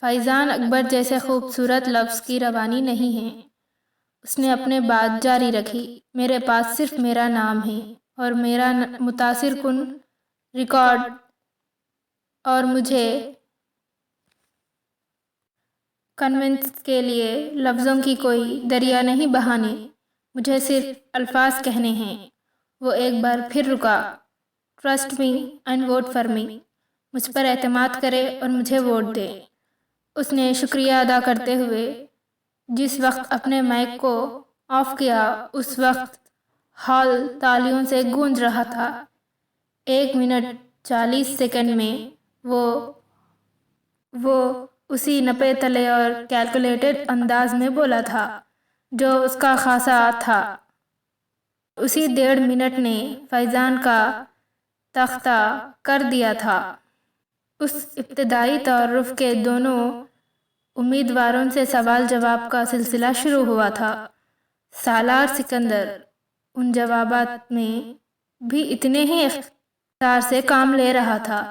فیضان اکبر جیسے خوبصورت لفظ کی روانی نہیں ہے، اس نے اپنے بات جاری رکھی۔ میرے پاس صرف میرا نام ہے اور میرا متاثر کن ریکارڈ، اور مجھے کنونس کے لیے لفظوں کی کوئی دریا نہیں بہانی، مجھے صرف الفاظ کہنے ہیں۔ وہ ایک بار پھر رکا۔ Trust me and vote for me. مجھ پر اعتماد کرے اور مجھے ووٹ دے۔ اس نے شکریہ ادا کرتے ہوئے جس وقت اپنے مائک کو آف کیا، اس وقت ہال تالیوں سے گونج رہا تھا۔ 1 منٹ 40 سیکنڈ میں وہ اسی نپے تلے اور کیلکولیٹڈ انداز میں بولا تھا جو اس کا خاصا تھا۔ اسی 1.5 منٹ نے فیضان کا تختہ کر دیا تھا۔ اس ابتدائی تعارف کے دونوں امیدواروں سے سوال جواب کا سلسلہ شروع ہوا تھا۔ سالار سکندر ان جوابات میں بھی اتنے ہی اختصار سے کام لے رہا تھا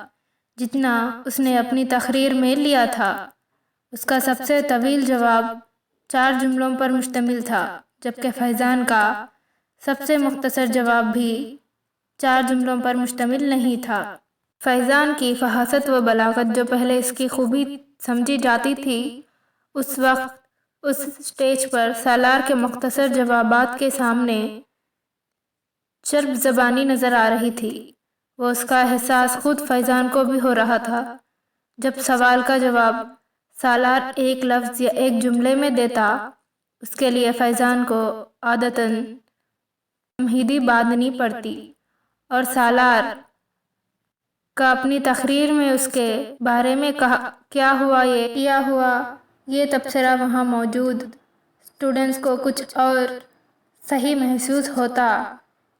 جتنا اس نے اپنی تقریر میں لیا تھا۔ اس کا سب سے طویل جواب 4 جملوں پر مشتمل تھا، جبکہ فیضان کا سب سے مختصر جواب بھی 4 جملوں پر مشتمل نہیں تھا۔ فیضان کی فصاحت و بلاغت جو پہلے اس کی خوبی سمجھی جاتی تھی، اس وقت اس اسٹیج پر سالار کے مختصر جوابات کے سامنے چرب زبانی نظر آ رہی تھی۔ وہ اس کا احساس خود فیضان کو بھی ہو رہا تھا۔ جب سوال کا جواب سالار ایک لفظ یا ایک جملے میں دیتا، اس کے لیے فیضان کو عادتاً تمہیدی باندھنی پڑتی، اور سالار کا اپنی تقریر میں اس کے بارے میں کیا ہوا یہ تبصرہ وہاں موجود اسٹوڈنٹس کو کچھ اور صحیح محسوس ہوتا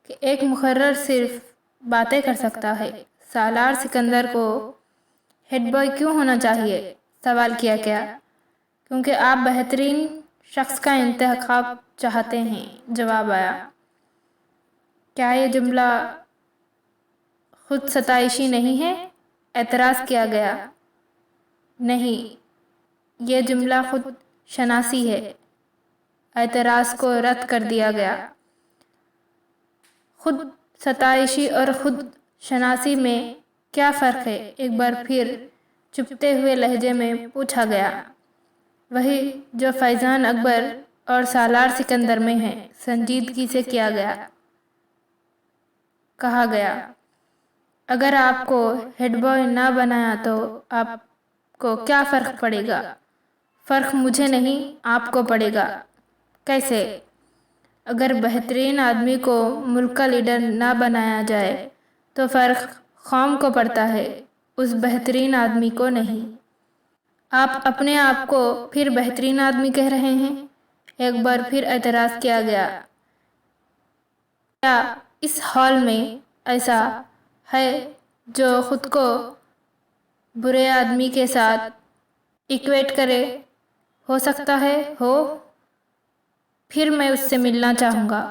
کہ ایک مقرر صرف باتیں کر سکتا ہے۔ سالار سکندر کو ہیڈ بوائے کیوں ہونا چاہیے؟ سوال کیا گیا۔ کیونکہ آپ بہترین شخص کا انتخاب چاہتے ہیں، جواب آیا۔ کیا یہ جملہ خود ستائشی نہیں ہے؟ اعتراض کیا گیا۔ نہیں، یہ جملہ خود شناسی ہے۔ اعتراض کو رد کر دیا گیا۔ خود ستائشی اور خود شناسی میں کیا فرق ہے؟ ایک بار پھر چپتے ہوئے لہجے میں پوچھا گیا۔ وہی جو فیضان اکبر اور سالار سکندر میں ہے، سنجیدگی سے کہا گیا۔ اگر آپ کو ہیڈ بوائے نہ بنایا تو آپ کو کیا فرق پڑے گا؟ فرق مجھے نہیں، آپ کو پڑے گا۔ کیسے؟ اگر بہترین آدمی کو ملک کا لیڈر نہ بنایا جائے تو فرق قوم کو پڑتا ہے، اس بہترین آدمی کو نہیں۔ آپ اپنے آپ کو پھر بہترین آدمی کہہ رہے ہیں؟ ایک بار پھر اعتراض کیا گیا۔ کیا اس ہال میں ایسا ہے جو خود کو برے آدمی کے ساتھ ایکویٹ کرے؟ ہو سکتا ہے ہو۔ پھر میں اس سے ملنا چاہوں گا۔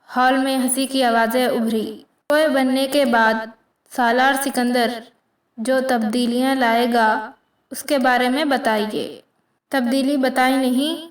ہال میں ہنسی کی آوازیں ابھری۔ کوئے بننے کے بعد سالار سکندر جو تبدیلیاں لائے گا، اس کے بارے میں بتائیے۔ تبدیلی بتائی نہیں،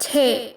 6,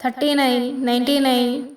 39, 99,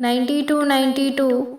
92, 92,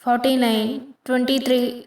49, 23,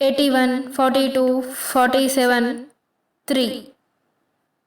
81, 42, 47, 3।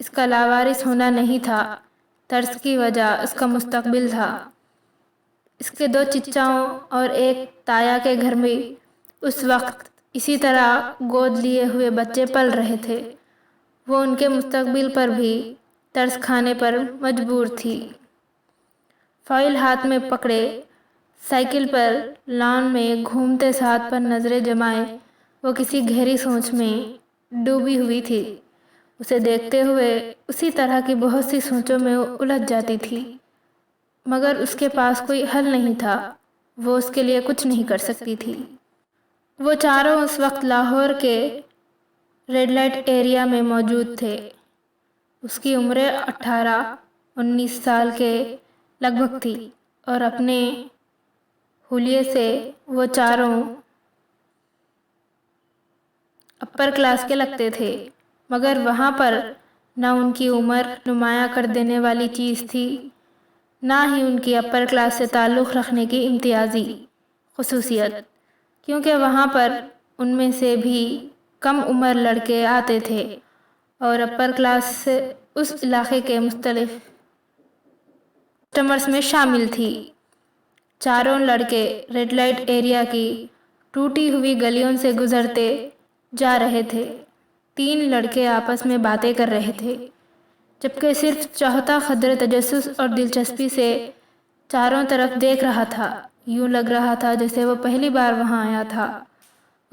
اس کا لاوارث ہونا نہیں تھا، ترس کی وجہ اس کا مستقبل تھا۔ اس کے 2 چچاؤں اور ایک تایا کے گھر میں اس وقت اسی طرح گود لیے ہوئے بچے پل رہے تھے۔ وہ ان کے مستقبل پر بھی ترس کھانے پر مجبور تھی۔ فائل ہاتھ میں پکڑے سائیکل پر لان میں گھومتے ساتھ پر نظریں جمائے وہ کسی گہری سوچ میں ڈوبی ہوئی تھی۔ اسے دیکھتے ہوئے اسی طرح کی بہت سی سوچوں میں الجھ جاتی تھی، مگر اس کے پاس کوئی حل نہیں تھا، وہ اس کے لیے کچھ نہیں کر سکتی تھی۔ وہ چاروں اس وقت لاہور کے ریڈ لائٹ ایریا میں موجود تھے۔ اس کی عمر 18-19 سال کے لگ بھگ تھی اور اپنے حلیے سے وہ چاروں اپر کلاس کے لگتے تھے، مگر وہاں پر نہ ان کی عمر نمایاں کر دینے والی چیز تھی، نہ ہی ان کی اپر کلاس سے تعلق رکھنے کی امتیازی خصوصیت، کیونکہ وہاں پر ان میں سے بھی کم عمر لڑکے آتے تھے اور اپر کلاس سے اس علاقے کے مختلف کسٹمرز میں شامل تھی۔ چاروں لڑکے ریڈ لائٹ ایریا کی ٹوٹی ہوئی گلیوں سے گزرتے جا رہے تھے۔ 3 لڑکے آپس میں باتیں کر رہے تھے، جبکہ صرف چوتھا خضر تجسس اور دلچسپی سے چاروں طرف دیکھ رہا تھا۔ یوں لگ رہا تھا جیسے وہ پہلی بار وہاں آیا تھا،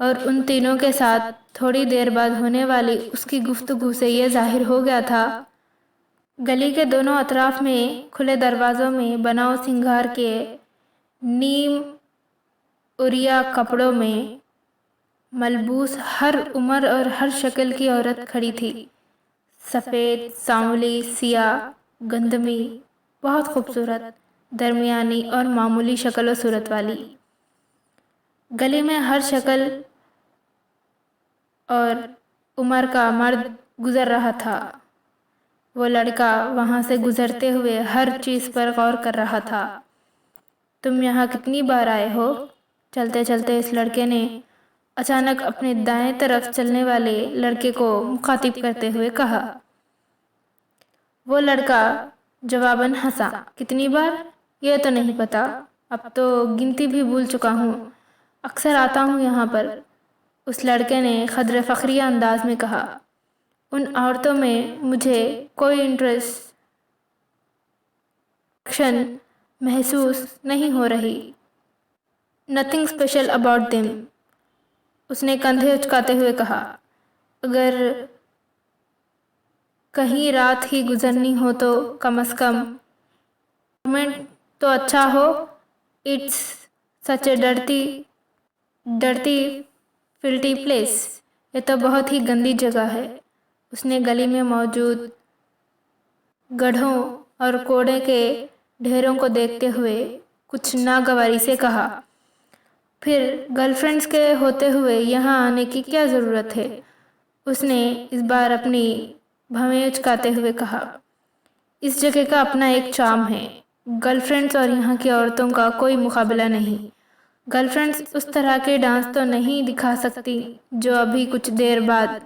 اور ان تینوں کے ساتھ تھوڑی دیر بعد ہونے والی اس کی گفتگو سے یہ ظاہر ہو گیا تھا۔ گلی کے دونوں اطراف میں کھلے دروازوں میں بناؤ سنگار کے نیم عریاں کپڑوں میں ملبوس ہر عمر اور ہر شکل کی عورت کھڑی تھی، سفید، سانولی، سیاہ، گندمی، بہت خوبصورت، درمیانی اور معمولی شکل و صورت والی۔ گلی میں ہر شکل اور عمر کا مرد گزر رہا تھا۔ وہ لڑکا وہاں سے گزرتے ہوئے ہر چیز پر غور کر رہا تھا۔ تم یہاں کتنی بار آئے ہو؟ چلتے چلتے اس لڑکے نے اچانک اپنے دائیں طرف چلنے والے لڑکے کو مخاطب کرتے ہوئے کہا۔ وہ لڑکا جواباً ہنسا۔ کتنی بار؟ یہ تو نہیں پتا، اب تو گنتی بھی بھول چکا ہوں، اکثر آتا ہوں یہاں پر، اس لڑکے نے قدر فخریہ انداز میں کہا۔ ان عورتوں میں مجھے کوئی انٹریکشن محسوس نہیں ہو رہی۔ نتھنگ اسپیشل اباؤٹ دیم، اس نے کندھے اچکاتے ہوئے کہا۔ اگر کہیں رات ہی گزرنی ہو تو کم از کم مومنٹ تو اچھا ہو۔ It's such a dirty filthy place, یہ تو بہت ہی گندی جگہ ہے۔ اس نے گلی میں موجود گڑھوں اور کوڑے کے ڈھیروں کو دیکھتے ہوئے کچھ ناگواری سے کہا۔ پھر گرل فرینڈز کے ہوتے ہوئے یہاں آنے کی کیا ضرورت ہے؟ اس نے اس بار اپنی بھویں اچکاتے ہوئے کہا۔ اس جگہ کا اپنا ایک چارم ہے، گرل فرینڈز اور یہاں کی عورتوں کا کوئی مقابلہ نہیں۔ گرل فرینڈز اس طرح کے ڈانس تو نہیں دکھا سکتی جو ابھی کچھ دیر بعد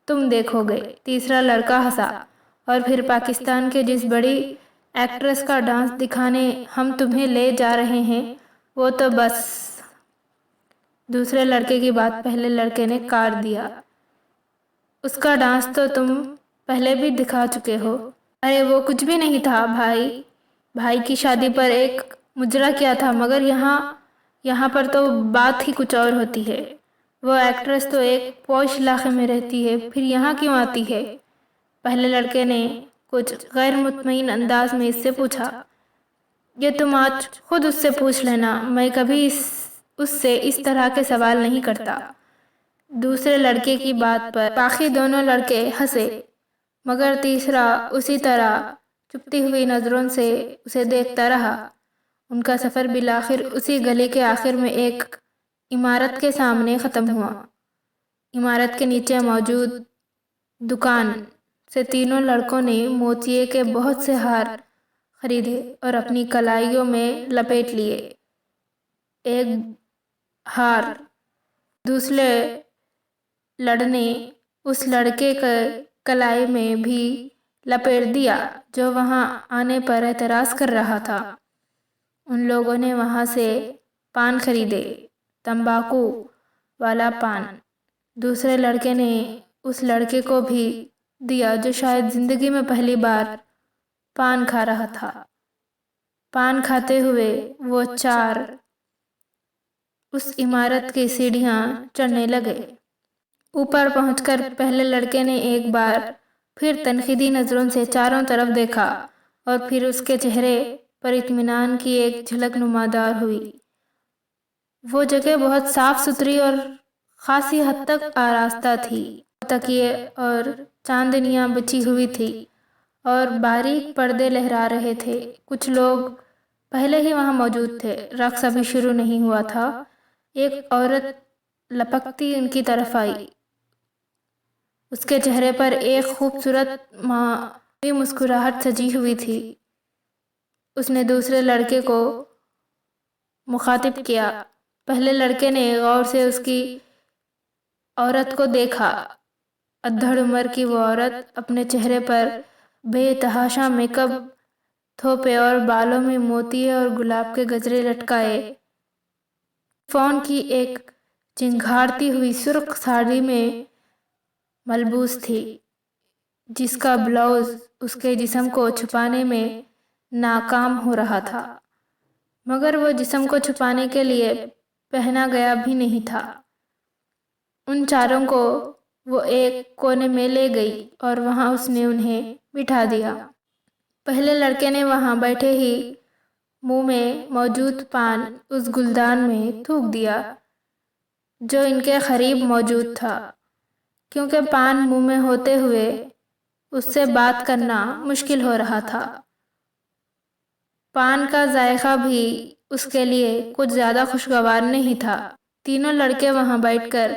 تم دیکھو گے۔ تیسرا لڑکا ہنسا۔ اور پھر پاکستان کے جس بڑی ایکٹریس کا ڈانس دکھانے ہم تمہیں لے جا رہے ہیں وہ تو بس۔ دوسرے لڑکے کی بات پہلے لڑکے نے کاٹ دیا۔ اس کا ڈانس تو تم پہلے بھی دکھا چکے ہو۔ ارے وہ کچھ بھی نہیں تھا بھائی کی شادی پر ایک مجرا کیا تھا، مگر یہاں پر تو بات ہی کچھ اور ہوتی ہے۔ وہ ایکٹریس تو ایک پوش علاقے میں رہتی ہے، پھر یہاں کیوں آتی ہے؟ پہلے لڑکے نے کچھ غیر مطمئن انداز میں اس سے پوچھا۔ یہ تم آج خود اس سے پوچھ لینا، میں کبھی اس سے اس طرح کے سوال نہیں کرتا۔ دوسرے لڑکے کی بات پر باقی دونوں لڑکے ہنسے، مگر تیسرا اسی طرح چپتی ہوئی نظروں سے اسے دیکھتا رہا۔ ان کا سفر بالآخر اسی گلی کے آخر میں ایک عمارت کے سامنے ختم ہوا۔ عمارت کے نیچے موجود دکان سے تینوں لڑکوں نے موتیے کے بہت سے ہار خریدے اور اپنی کلائیوں میں لپیٹ لیے۔ ایک ہار دوسرے لڑنے اس لڑکے کے کلائی میں بھی لپیٹ دیا جو وہاں آنے پر اعتراض کر رہا تھا۔ ان لوگوں نے وہاں سے پان خریدے، تمباکو والا پان۔ دوسرے لڑکے نے اس لڑکے کو بھی دیا جو شاید زندگی میں پہلی بار پان کھا رہا تھا۔ پان کھاتے ہوئے وہ چار اس عمارت کی سیڑھیاں چڑھنے لگے۔ اوپر پہنچ کر پہلے لڑکے نے ایک بار پھر تنقیدی نظروں سے چاروں طرف دیکھا اور پھر اس کے چہرے پر اطمینان کی ایک جھلک نمودار ہوئی۔ وہ جگہ بہت صاف ستھری اور خاصی حد تک آراستہ تھی۔ تکیے اور چاندنیاں بچھی ہوئی تھی اور باریک پردے لہرا رہے تھے۔ کچھ لوگ پہلے ہی وہاں موجود تھے۔ رقص ابھی شروع نہیں ہوا تھا۔ ایک عورت لپکتی ان کی طرف آئی۔ اس کے چہرے پر ایک خوبصورت ماوی مسکراہٹ سجی ہوئی تھی۔ اس نے دوسرے لڑکے کو مخاطب کیا۔ پہلے لڑکے نے غور سے اس کی عورت کو دیکھا۔ ادھڑ عمر کی وہ عورت اپنے چہرے پر بے تحاشا میک اپ تھوپے اور بالوں میں موتی اور گلاب کے گجرے لٹکائے فون کی ایک چنگھاڑتی ہوئی سرخ ساڑی میں ملبوس تھی، جس کا بلاؤز اس کے جسم کو چھپانے میں ناکام ہو رہا تھا، مگر وہ جسم کو چھپانے کے لیے پہنا گیا بھی نہیں تھا۔ ان چاروں کو وہ ایک کونے میں لے گئی اور وہاں اس نے انہیں بٹھا دیا۔ پہلے لڑکے نے وہاں بیٹھے ہی منہ میں موجود پان اس گلدان میں تھوک دیا جو ان کے قریب موجود تھا، کیونکہ پان منہ میں ہوتے ہوئے اس سے بات کرنا مشکل ہو رہا تھا۔ پان کا ذائقہ بھی اس کے لیے کچھ زیادہ خوشگوار نہیں تھا۔ تینوں لڑکے وہاں بیٹھ کر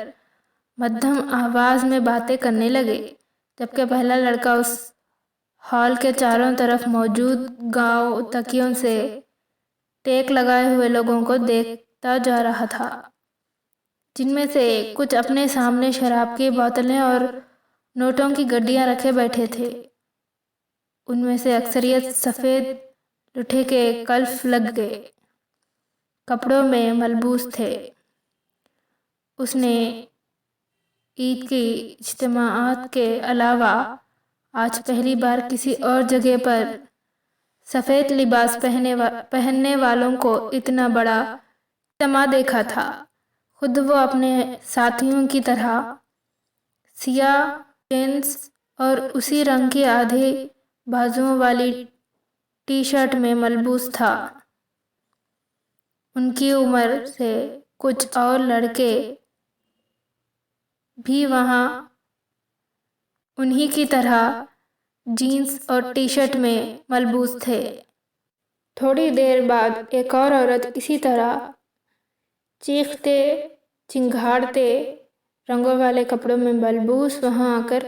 مدھم آواز میں باتیں کرنے لگے، جبکہ پہلا لڑکا اس ہال کے چاروں طرف موجود گاؤ تکیوں سے ٹیک لگائے ہوئے لوگوں کو دیکھتا جا رہا تھا، جن میں سے کچھ اپنے سامنے شراب کی بوتلیں اور نوٹوں کی گڈیاں رکھے بیٹھے تھے۔ ان میں سے اکثریت سفید لٹھے کے کلف لگے کپڑوں میں ملبوس تھے۔ اس نے عید کی اجتماعات کے علاوہ آج پہلی بار کسی اور جگہ پر سفید لباس پہننے والوں کو اتنا بڑا اجتماع دیکھا تھا۔ خود وہ اپنے ساتھیوں کی طرح سیاہ جینس اور اسی رنگ کی آدھی بازوؤں والی ٹی شرٹ میں ملبوس تھا۔ ان کی عمر سے کچھ اور لڑکے بھی وہاں انہی کی طرح جینس اور ٹی شرٹ میں ملبوس تھے۔ تھوڑی دیر بعد ایک اور عورت اسی طرح چیختے چنگھاڑتے رنگوں والے کپڑوں میں ملبوس وہاں آ کر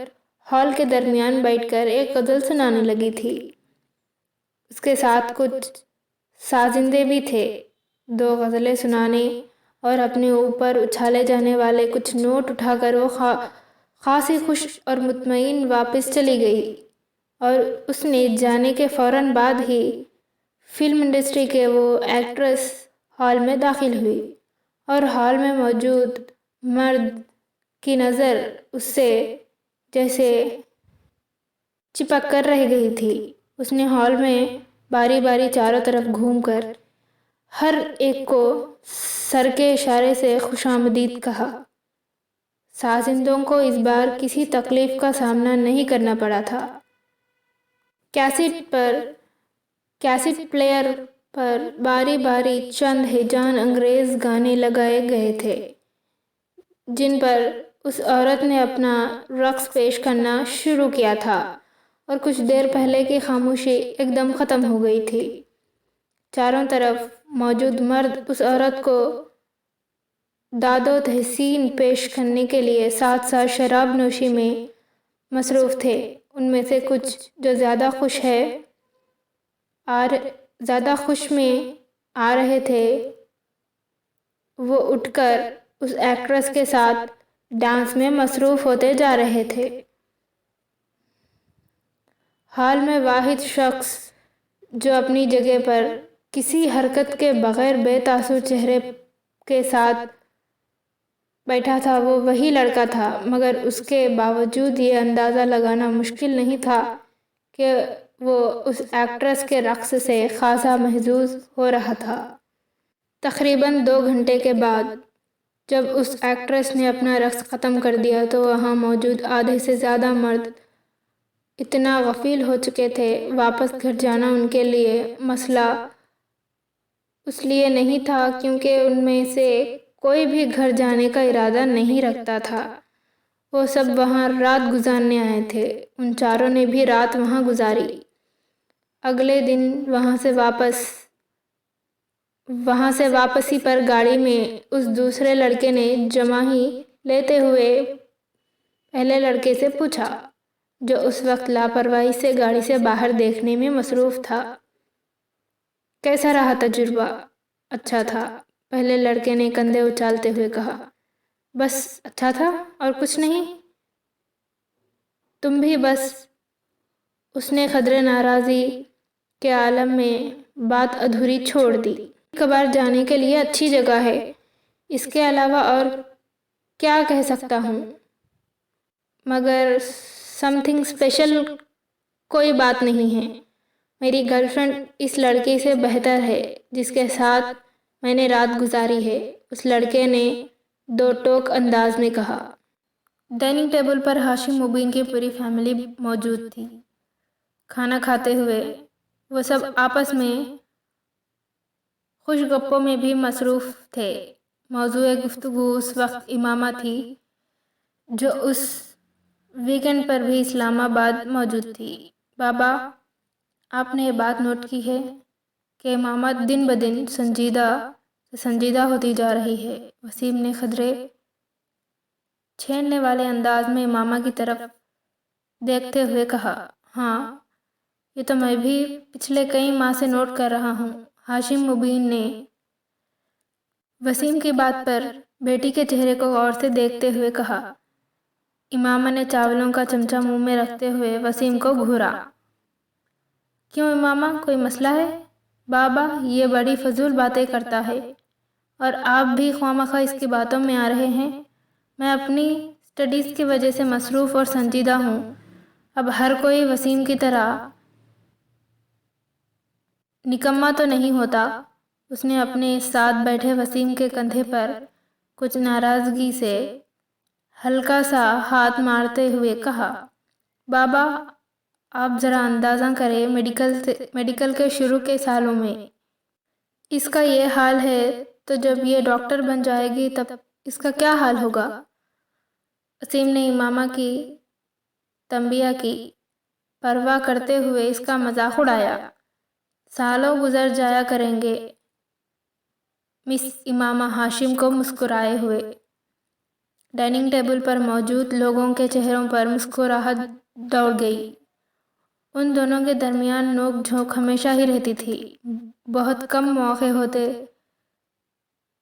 ہال کے درمیان بیٹھ کر ایک غزل سنانے لگی تھی۔ اس کے ساتھ کچھ سازندے بھی تھے۔ دو غزلیں سنانے اور اپنے اوپر اچھالے جانے والے کچھ نوٹ اٹھا کر وہ خاصی خوش اور مطمئن واپس چلی گئی، اور اس نے جانے کے فوراً بعد ہی فلم انڈسٹری کے وہ ایکٹریس ہال میں داخل ہوئی، اور ہال میں موجود مرد کی نظر اس سے جیسے چپک کر رہ گئی تھی۔ اس نے ہال میں باری باری چاروں طرف گھوم کر ہر ایک کو سر کے اشارے سے خوش آمدید کہا۔ سازندوں کو اس بار کسی تکلیف کا سامنا نہیں کرنا پڑا تھا۔ کیسٹ پلیئر پر باری باری چند ہیجان انگیز گانے لگائے گئے تھے، جن پر اس عورت نے اپنا رقص پیش کرنا شروع کیا تھا، اور کچھ دیر پہلے کی خاموشی ایک دم ختم ہو گئی تھی۔ چاروں طرف موجود مرد اس عورت کو داد و تحسین پیش کرنے کے لیے ساتھ ساتھ شراب نوشی میں مصروف تھے۔ ان میں سے کچھ جو زیادہ خوش میں آ رہے تھے، وہ اٹھ کر اس ایکٹریس کے ساتھ ڈانس میں مصروف ہوتے جا رہے تھے۔ حال میں واحد شخص جو اپنی جگہ پر کسی حرکت کے بغیر بے تاثر چہرے کے ساتھ بیٹھا تھا وہ وہی لڑکا تھا، مگر اس کے باوجود یہ اندازہ لگانا مشکل نہیں تھا کہ وہ اس ایکٹریس کے رقص سے خاصا محظوظ ہو رہا تھا۔ تقریباً 2 گھنٹے کے بعد جب اس ایکٹریس نے اپنا رقص ختم کر دیا تو وہاں موجود آدھے سے زیادہ مرد اتنا غفیل ہو چکے تھے۔ واپس گھر جانا ان کے لیے مسئلہ اس لیے نہیں تھا کیونکہ ان میں سے کوئی بھی گھر جانے کا ارادہ نہیں رکھتا تھا۔ وہ سب وہاں رات گزارنے آئے تھے۔ ان چاروں نے بھی رات وہاں گزاری۔ اگلے دن وہاں سے واپسی پر گاڑی میں اس دوسرے لڑکے نے جماہی لیتے ہوئے پہلے لڑکے سے پوچھا، جو اس وقت لاپرواہی سے گاڑی سے باہر دیکھنے میں مصروف تھا، کیسا رہا تجربہ؟ اچھا تھا، پہلے لڑکے نے کندھے اچھالتے ہوئے کہا۔ بس اچھا تھا اور کچھ نہیں؟ تم بھی بس؟ اس نے قدرے ناراضی کے عالم میں بات ادھوری چھوڑ دی۔ کبھار جانے کے لیے اچھی جگہ ہے، اس کے علاوہ اور کیا کہہ سکتا ہوں؟ مگر سم تھنگ اسپیشل کوئی بات نہیں ہے۔ میری گرل فرینڈ اس لڑکے سے بہتر ہے جس کے ساتھ میں نے رات گزاری ہے، اس لڑکے نے دو ٹوک انداز میں کہا۔ ڈائننگ ٹیبل پر ہاشم مبین کی پوری فیملی موجود تھی۔ کھانا کھاتے ہوئے وہ سب آپس میں خوش گپوں میں بھی مصروف تھے۔ موضوع گفتگو اس وقت امامہ تھی، جو اس ویکنڈ پر بھی اسلام آباد موجود تھی۔ بابا، آپ نے یہ بات نوٹ کی ہے کہ امامہ دن بدن سنجیدہ ہوتی جا رہی ہے؟ وسیم نے خدرے چھیڑنے والے انداز میں امامہ کی طرف دیکھتے ہوئے کہا۔ ہاں، یہ تو میں بھی پچھلے کئی ماہ سے نوٹ کر رہا ہوں۔ ہاشم مبین نے وسیم کی بات پر بیٹی کے چہرے کو غور سے دیکھتے ہوئے کہا۔ امامہ نے چاولوں کا چمچہ منہ میں رکھتے ہوئے وسیم کو گھورا۔ کیوں امامہ، کوئی مسئلہ ہے؟ بابا یہ بڑی فضول باتیں کرتا ہے اور آپ بھی خواہ اس کی باتوں میں آ رہے ہیں۔ میں اپنی اسٹڈیز کی وجہ سے مصروف اور سنجیدہ ہوں۔ اب ہر کوئی وسیم کی طرح نکما تو نہیں ہوتا۔ اس نے اپنے ساتھ بیٹھے وسیم کے کندھے پر کچھ ناراضگی سے ہلکا سا ہاتھ مارتے ہوئے کہا۔ بابا آپ ذرا اندازہ کریں، میڈیکل کے شروع کے سالوں میں اس کا یہ حال ہے تو جب یہ ڈاکٹر بن جائے گی تب اس کا کیا حال ہوگا؟ وسیم نے امامہ کی تنبیہ کی پرواہ کرتے ہوئے اس کا مذاق اڑایا۔ سالوں گزر جایا کریں گے۔ مس امامہ ہاشم کو مسکرائے ہوئے ڈائننگ ٹیبل پر موجود لوگوں کے چہروں پر مسکراہٹ دوڑ گئی۔ ان دونوں کے درمیان نوک جھونک ہمیشہ ہی رہتی تھی۔ بہت کم مواقع ہوتے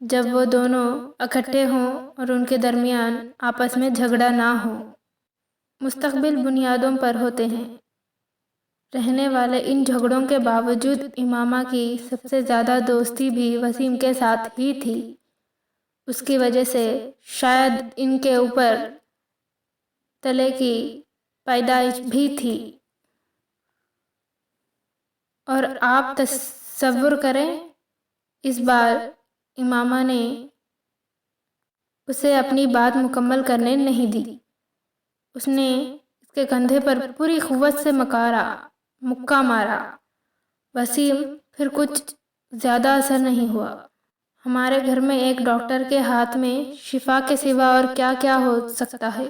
جب وہ دونوں اکٹھے ہوں اور ان کے درمیان آپس میں جھگڑا نہ ہو۔ مستقل بنیادوں پر ہوتے ہیں رہنے والے ان جھگڑوں کے باوجود امامہ کی سب سے زیادہ دوستی بھی وسیم کے ساتھ ہی تھی۔ اس کی وجہ سے شاید ان کے اوپر تلے کی پیدائش بھی تھی۔ اور آپ تصور کریں، اس بار امامہ نے اسے اپنی بات مکمل کرنے نہیں دی۔ اس نے اس کے کندھے پر پوری قوت سے مکہ مارا۔ وسیم پھر کچھ زیادہ اثر نہیں ہوا۔ ہمارے گھر میں ایک ڈاکٹر کے ہاتھ میں شفا کے سوا اور کیا کیا ہو سکتا ہے؟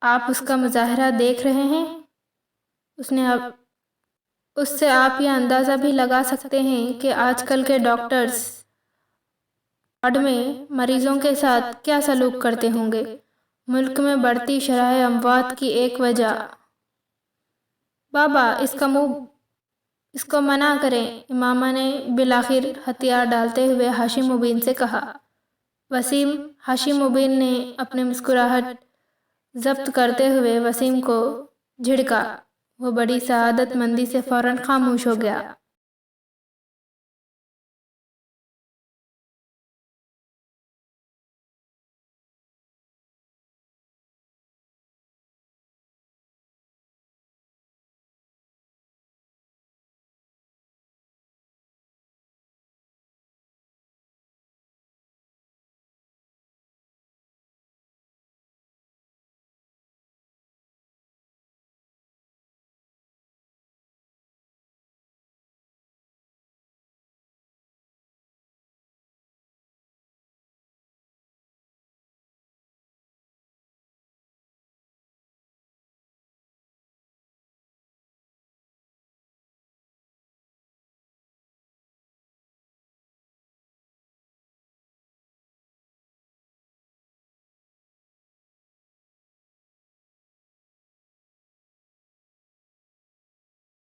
آپ اس کا مظاہرہ دیکھ رہے ہیں۔ اس سے آپ یہ اندازہ بھی لگا سکتے ہیں کہ آج کل کے ڈاکٹرز وارڈ میں مریضوں کے ساتھ کیا سلوک کرتے ہوں گے۔ ملک میں بڑھتی شرح اموات کی ایک وجہ۔ بابا اس کو منع کریں، امامہ نے بالآخر ہتھیار ڈالتے ہوئے ہاشم مبین سے کہا۔ ہاشم مبین نے اپنی مسکراہٹ ضبط کرتے ہوئے وسیم کو جھڑکا۔ وہ بڑی سعادت مندی سے فوراً خاموش ہو گیا۔